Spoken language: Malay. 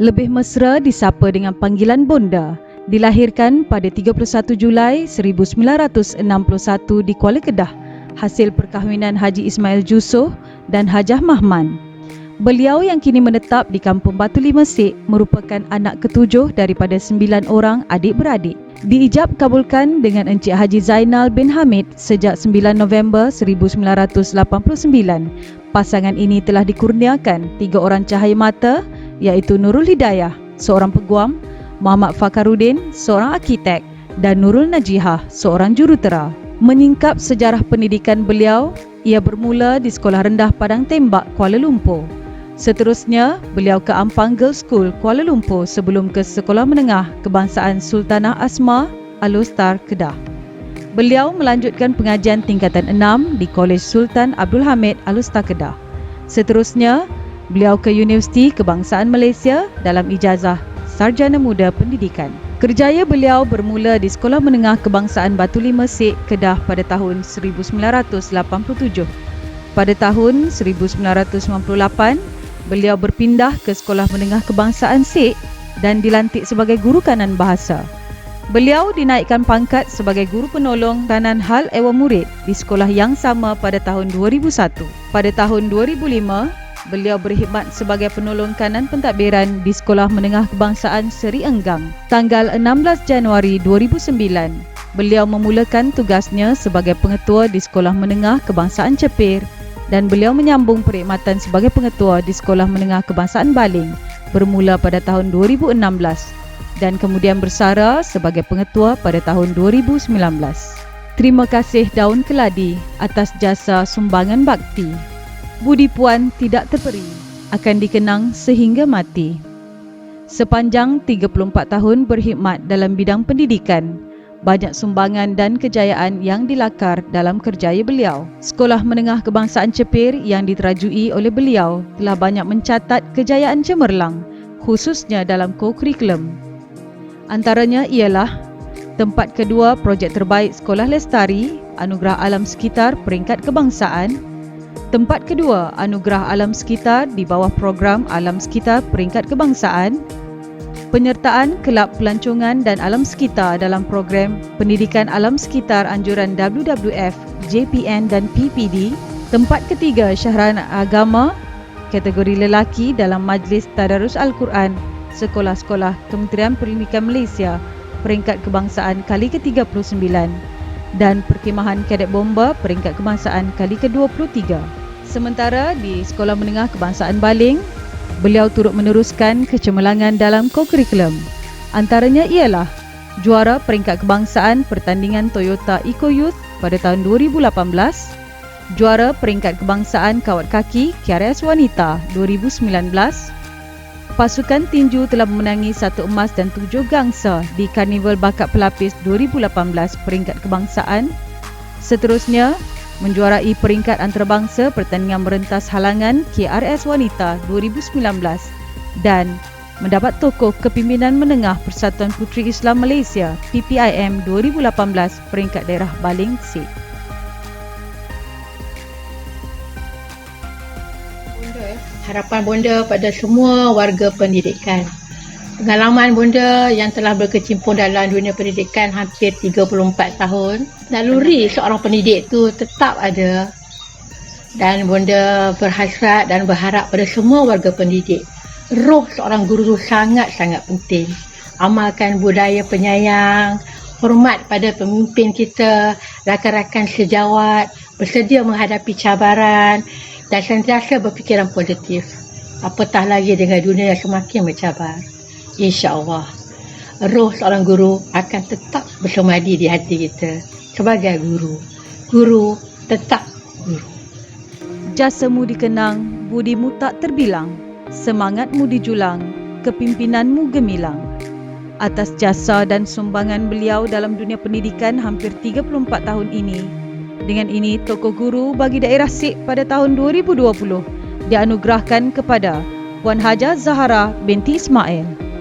Lebih mesra disapa dengan panggilan Bonda. Dilahirkan pada 31 Julai 1961 di Kuala Kedah, hasil perkahwinan Haji Ismail Jusoh dan Hajah Mahman. Beliau yang kini menetap di Kampung Batu Lima Sek merupakan anak ketujuh daripada 9 orang adik-beradik. Diijab kabulkan dengan Encik Haji Zainal bin Hamid sejak 9 November 1989. Pasangan ini telah dikurniakan 3 orang cahaya mata, iaitu Nurul Hidayah, seorang peguam, Muhammad Fakarudin, seorang arkitek, dan Nurul Najihah, seorang jurutera. Menyingkap sejarah pendidikan beliau, ia bermula di Sekolah Rendah Padang Tembak, Kuala Lumpur. Seterusnya, beliau ke Ampang Girls School, Kuala Lumpur sebelum ke Sekolah Menengah Kebangsaan Sultanah Asma, Alostar, Kedah. Beliau melanjutkan pengajian tingkatan 6 di Kolej Sultan Abdul Hamid, Alostar, Kedah. Seterusnya, beliau ke Universiti Kebangsaan Malaysia dalam ijazah Sarjana Muda Pendidikan. Kerjaya beliau bermula di Sekolah Menengah Kebangsaan Batu Lima Sek, Kedah pada tahun 1987. Pada tahun 1998, beliau berpindah ke Sekolah Menengah Kebangsaan Sek dan dilantik sebagai guru kanan bahasa. Beliau dinaikkan pangkat sebagai guru penolong kanan hal ewa murid di sekolah yang sama pada tahun 2001. Pada tahun 2005, beliau berkhidmat sebagai penolong kanan pentadbiran di Sekolah Menengah Kebangsaan Seri Enggang. Tanggal 16 Januari 2009, beliau memulakan tugasnya sebagai pengetua di Sekolah Menengah Kebangsaan Cepir dan beliau menyambung perkhidmatan sebagai pengetua di Sekolah Menengah Kebangsaan Baling bermula pada tahun 2016 dan kemudian bersara sebagai pengetua pada tahun 2019. Terima kasih Daun Keladi atas jasa sumbangan bakti. Budi Puan tidak terperi, akan dikenang sehingga mati. Sepanjang 34 tahun berkhidmat dalam bidang pendidikan, banyak sumbangan dan kejayaan yang dilakar dalam kerjaya beliau. Sekolah Menengah Kebangsaan Cepir yang diterajui oleh beliau telah banyak mencatat kejayaan cemerlang, khususnya dalam co-curriculum. Antaranya ialah tempat kedua projek terbaik Sekolah Lestari, Anugerah Alam Sekitar peringkat kebangsaan. Tempat kedua, Anugerah Alam Sekitar di bawah program Alam Sekitar peringkat kebangsaan. Penyertaan Kelab Pelancongan dan Alam Sekitar dalam program Pendidikan Alam Sekitar anjuran WWF, JPN dan PPD. Tempat ketiga, Syahrana Agama kategori lelaki dalam Majlis Tadarus Al-Quran Sekolah-Sekolah Kementerian Pendidikan Malaysia peringkat kebangsaan kali ke-39 dan Perkhemahan Kadet Bomba peringkat kebangsaan kali ke-23. Sementara di Sekolah Menengah Kebangsaan Baling, beliau turut meneruskan kecemerlangan dalam co-curriculum. Antaranya ialah juara peringkat kebangsaan pertandingan Toyota Eco Youth pada tahun 2018, juara peringkat kebangsaan kawat kaki KRS Wanita 2019. Pasukan tinju telah memenangi 1 emas dan 7 gangsa di Karnival Bakat Pelapis 2018 peringkat kebangsaan. Seterusnya, menjuarai peringkat antarabangsa pertandingan merentas halangan KRS Wanita 2019 dan mendapat tokoh kepimpinan menengah Persatuan Puteri Islam Malaysia PPIM 2018 peringkat daerah Baling Sek. Harapan Bonda pada semua warga pendidikan. Pengalaman Bonda yang telah berkecimpung dalam dunia pendidikan hampir 34 tahun. Naluri seorang pendidik itu tetap ada. Dan Bonda berhasrat dan berharap pada semua warga pendidik. Roh seorang guru sangat-sangat penting. Amalkan budaya penyayang, hormat pada pemimpin kita, rakan-rakan sejawat, bersedia menghadapi cabaran dan sentiasa berfikiran positif. Apatah lagi dengan dunia yang semakin bercabar. InsyaAllah, roh seorang guru akan tetap bersemadi di hati kita. Sebagai guru tetap guru. Jasamu dikenang, budimu tak terbilang, semangatmu dijulang, kepimpinanmu gemilang. Atas jasa dan sumbangan beliau dalam dunia pendidikan hampir 34 tahun ini, dengan ini tokoh guru bagi daerah Sek pada tahun 2020 dianugerahkan kepada Puan Haja Zahara binti Ismail.